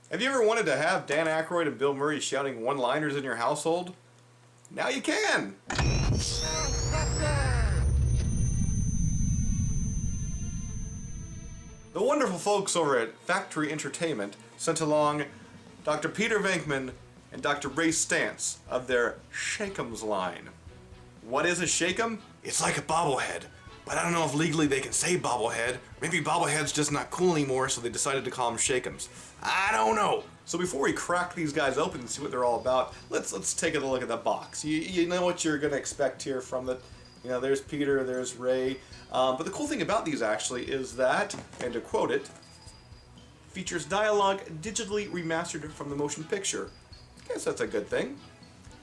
Have you ever wanted to have Dan Aykroyd and Bill Murray shouting one-liners in your household? Now you can! The wonderful folks over at Factory Entertainment sent along Dr. Peter Venkman and Dr. Ray Stantz of their Shakems line. What is a Shakem? It's like a bobblehead, but I don't know if legally they can say bobblehead. Maybe bobblehead's just not cool anymore, so they decided to call them Shakems. I don't know. So before we crack these guys open and see what they're all about, let's take a look at the box. You know what you're going to expect here from the, there's Peter, there's Ray. But the cool thing about these actually is that, and to quote it, features dialogue digitally remastered from the motion picture. I guess that's a good thing.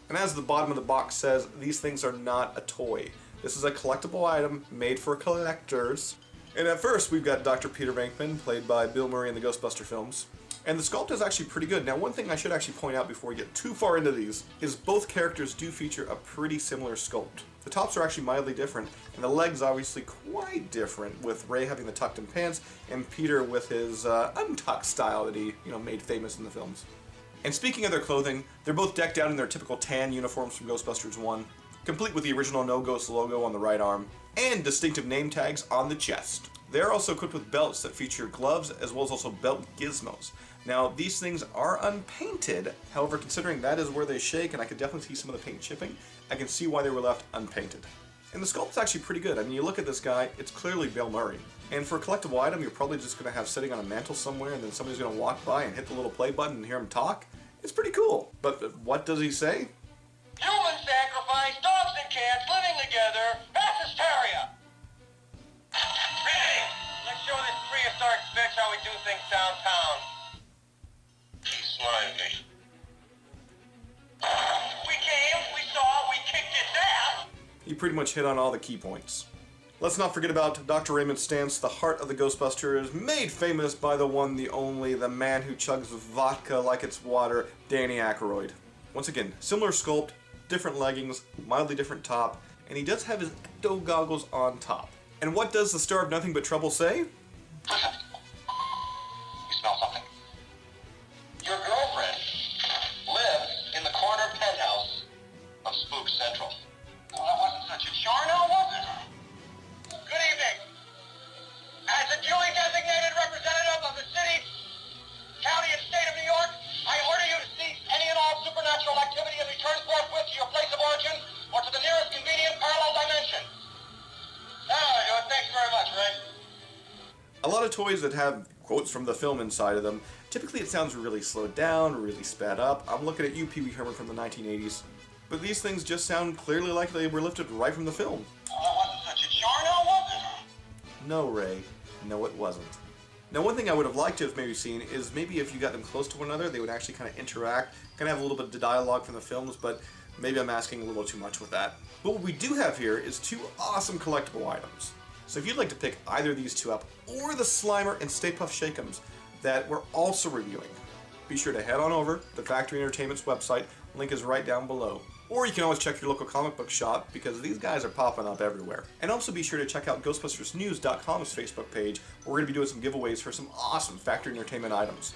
And as the bottom of the box says, these things are not a toy. This is a collectible item made for collectors. And at first we've got Dr. Peter Venkman, played by Bill Murray in the Ghostbusters films. And the sculpt is actually pretty good. Now, one thing I should actually point out before we get too far into these is both characters do feature a pretty similar sculpt. The tops are actually mildly different, and the legs obviously quite different, with Ray having the tucked-in pants and Peter with his untucked style that he made famous in the films. And speaking of their clothing, they're both decked out in their typical tan uniforms from Ghostbusters 1, complete with the original No Ghost logo on the right arm, and distinctive name tags on the chest. They're also equipped with belts that feature gloves as well as also belt gizmos. Now, these things are unpainted, however, considering that is where they shake, and I could definitely see some of the paint chipping, I can see why they were left unpainted. And the sculpt's actually pretty good. I mean, you look at this guy, it's clearly Bill Murray. And for a collectible item, you're probably just going to have sitting on a mantle somewhere, and then somebody's going to walk by and hit the little play button and hear him talk. It's pretty cool. But what does he say? Human sacrifice, dogs and cats living together, mass hysteria! Hey, let's show this prehistoric bitch how we do things downtown. He's smiling me. We came, we saw, we kicked his ass! He pretty much hit on all the key points. Let's not forget about Dr. Raymond Stantz, the heart of the Ghostbusters, made famous by the one, the only, the man who chugs vodka like it's water, Danny Aykroyd. Once again, similar sculpt, different leggings, mildly different top, and he does have his ecto goggles on top. And what does the star of Nothing But Trouble say? Listen, you smell something? Your girlfriend lives in the corner penthouse of Spook Central. Well, that wasn't such a chore now, was it? Good evening. As a duly designated representative of the city, county, and state of New York, I order you to cease any and all supernatural activity and return forthwith to your place of origin or to the nearest convenient parallel dimension. Thanks very much, Ray. A lot of toys that have quotes from the film inside of them, typically it sounds really slowed down, really sped up. I'm looking at you, Pee Wee Herman from the 1980s. But these things just sound clearly like they were lifted right from the film. Well, that wasn't such a chore now, was it? No, Ray. No, it wasn't. Now, one thing I would have liked to have maybe seen is maybe if you got them close to one another, they would actually kind of interact, kind of have a little bit of dialogue from the films, but maybe I'm asking a little too much with that. But what we do have here is two awesome collectible items. So if you'd like to pick either of these two up, or the Slimer and Stay Puft Shakems that we're also reviewing, be sure to head on over to Factory Entertainment's website. Link is right down below. Or you can always check your local comic book shop, because these guys are popping up everywhere. And also be sure to check out GhostbustersNews.com's Facebook page, where we're going to be doing some giveaways for some awesome Factory Entertainment items.